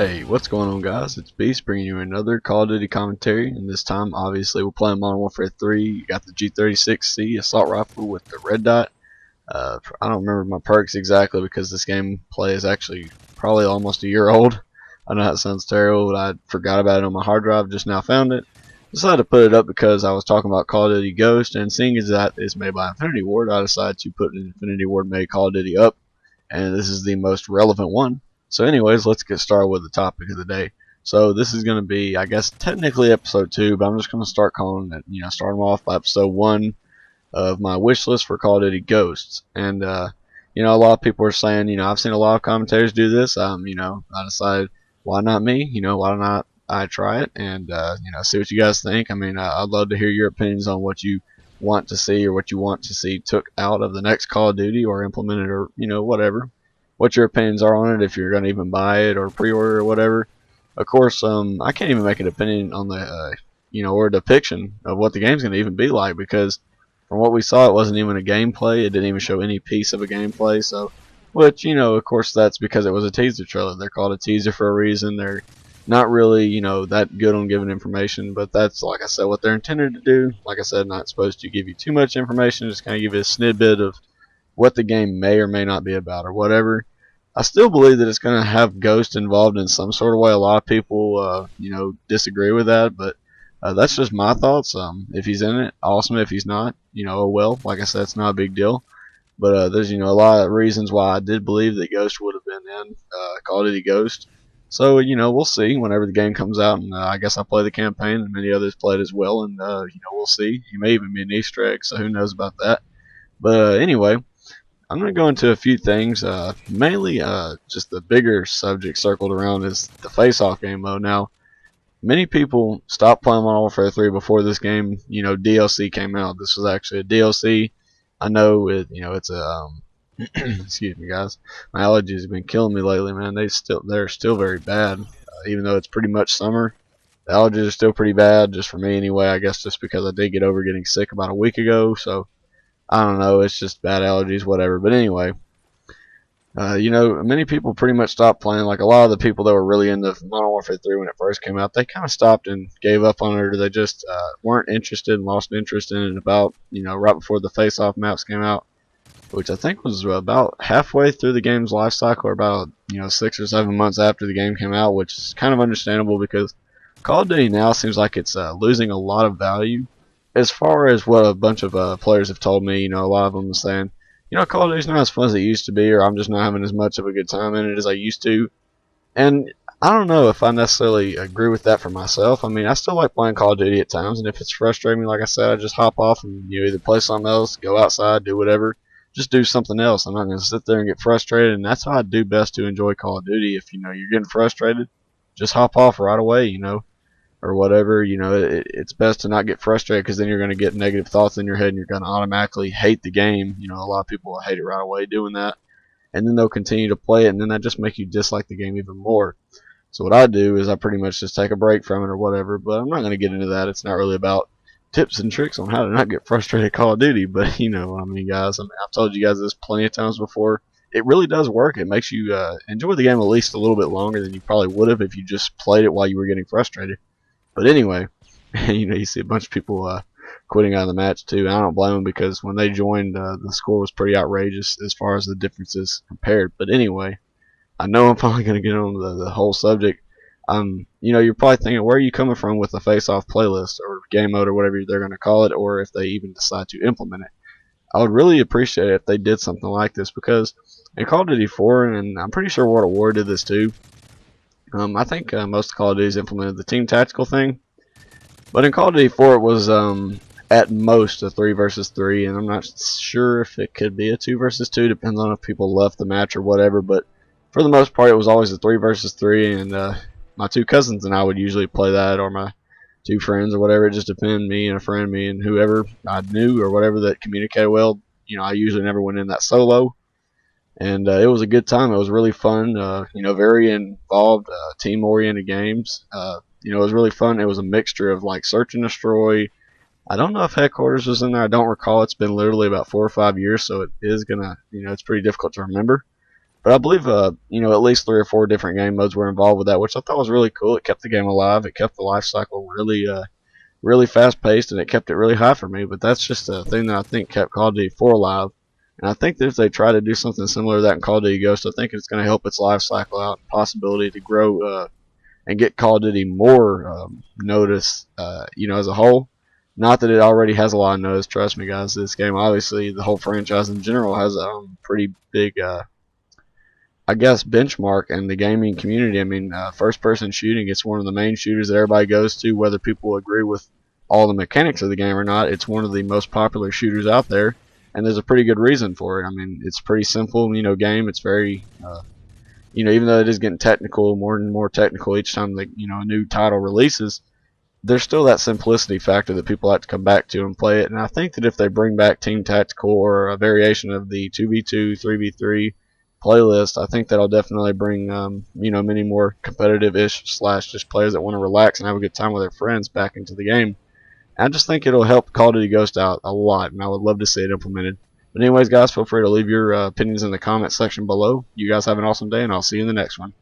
Hey, what's going on, guys? It's Beast bringing you another Call of Duty commentary, and this time, obviously, we're playing Modern Warfare 3. You got the G36C assault rifle with the red dot. I don't remember my perks exactly because this gameplay is actually probably almost a year old. I know that sounds terrible, but I forgot about it on my hard drive, just now found it. Decided to put it up because I was talking about Call of Duty Ghost, and seeing as that is made by Infinity Ward, I decided to put an Infinity Ward made Call of Duty up, and this is the most relevant one. So anyways, let's get started with the topic of the day. So this is going to be, I guess, technically episode 2, but I'm just going to start calling it, starting off by episode 1 of my wish list for Call of Duty Ghosts. And, a lot of people are saying, I've seen a lot of commentators do this. I decided, why not me? Why not I try it and, see what you guys think. I'd love to hear your opinions on what you want to see or what you want to see took out of the next Call of Duty or implemented or, whatever. What your opinions are on it, if you're going to even buy it or pre-order or whatever. Of course, I can't even make an opinion on the, or a depiction of what the game's going to even be like, because from what we saw, it wasn't even a gameplay. It didn't even show any piece of a gameplay. So, which, of course, that's because it was a teaser trailer. They're called a teaser for a reason. They're not really, that good on giving information, but that's, like I said, what they're intended to do. Like I said, not supposed to give you too much information, just kind of give you a snippet of what the game may or may not be about or whatever. I still believe that it's going to have Ghost involved in some sort of way. A lot of people, disagree with that, but that's just my thoughts. If he's in it, awesome. If he's not, oh well. Like I said, it's not a big deal. But there's, a lot of reasons why I did believe that Ghost would have been in Call of Duty Ghost. So, we'll see whenever the game comes out, and I guess I play the campaign, and many others play it as well, and, we'll see. He may even be an Easter egg, so who knows about that. But anyway, I'm going to go into a few things, mainly just the bigger subject circled around is the face-off game mode. Now, many people stopped playing Modern Warfare 3 before this game, DLC came out. This was actually a DLC. I know it's a, excuse me guys, my allergies have been killing me lately, man. They're still very bad, even though it's pretty much summer. The allergies are still pretty bad, just for me anyway, I guess just because I did get over getting sick about a week ago, so I don't know, it's just bad allergies, whatever. But anyway, many people pretty much stopped playing. Like a lot of the people that were really into Modern Warfare 3 when it first came out, they kind of stopped and gave up on it, or they just weren't interested and lost interest in it about, right before the face-off maps came out, which I think was about halfway through the game's life cycle, or about, 6 or 7 months after the game came out, which is kind of understandable because Call of Duty now seems like it's losing a lot of value. As far as what a bunch of players have told me, a lot of them are saying, Call of Duty's not as fun as it used to be, or I'm just not having as much of a good time in it as I used to. And I don't know if I necessarily agree with that for myself. I still like playing Call of Duty at times, and if it's frustrating me, like I said, I just hop off and either play something else, go outside, do whatever, just do something else. I'm not going to sit there and get frustrated, and that's how I do best to enjoy Call of Duty. If you're getting frustrated, just hop off right away, or whatever. It's best to not get frustrated, because then you're going to get negative thoughts in your head and you're going to automatically hate the game. A lot of people will hate it right away doing that, and then they'll continue to play it, and then that just makes you dislike the game even more. So what I do is I pretty much just take a break from it or whatever, but I'm not going to get into that. It's not really about tips and tricks on how to not get frustrated at Call of Duty, but you know what I mean, guys. I've told you guys this plenty of times before. It really does work. It makes you enjoy the game at least a little bit longer than you probably would have if you just played it while you were getting frustrated. But anyway, you see a bunch of people quitting out of the match too. I don't blame them, because when they joined, the score was pretty outrageous as far as the differences compared. But anyway, I know I'm probably going to get on the whole subject. You're probably thinking, where are you coming from with the face-off playlist or game mode or whatever they're going to call it, or if they even decide to implement it. I would really appreciate it if they did something like this, because in Call of Duty 4, and I'm pretty sure World at War did this too, I think most Call of Duty's implemented the team tactical thing, but in Call of Duty 4 it was at most a 3 versus 3, and I'm not sure if it could be a 2 versus 2, depends on if people left the match or whatever, but for the most part it was always a 3 versus 3, and my two cousins and I would usually play that, or my two friends or whatever. It just depended, me and a friend, me and whoever I knew or whatever that communicated well. I usually never went in that solo, and it was a good time. It was really fun. Very involved, team-oriented games. It was really fun. It was a mixture of like search and destroy. I don't know if headquarters was in there. I don't recall. It's been literally about 4 or 5 years, so it is gonna, it's pretty difficult to remember. But I believe, at least 3 or 4 different game modes were involved with that, which I thought was really cool. It kept the game alive. It kept the life cycle really fast paced, and it kept it really high for me. But that's just a thing that I think kept Call of Duty 4 alive. And I think that if they try to do something similar to that in Call of Duty Ghost, I think it's going to help its life cycle out, possibility to grow and get Call of Duty more notice, as a whole. Not that it already has a lot of notice. Trust me, guys. This game, obviously, the whole franchise in general has a pretty big, I guess, benchmark in the gaming community. I mean, first-person shooting, it's one of the main shooters that everybody goes to, whether people agree with all the mechanics of the game or not. It's one of the most popular shooters out there, and there's a pretty good reason for it. I mean, it's pretty simple, game. It's very, even though it is getting technical, more and more technical each time that a new title releases, there's still that simplicity factor that people like to come back to and play it. And I think that if they bring back Team Tactical or a variation of the 2v2, 3v3 playlist, I think that'll definitely bring many more competitive-ish slash just players that want to relax and have a good time with their friends back into the game. And I just think it'll help Call of Duty Ghost out a lot, and I would love to see it implemented. But anyways, guys, feel free to leave your opinions in the comment section below. You guys have an awesome day, and I'll see you in the next one.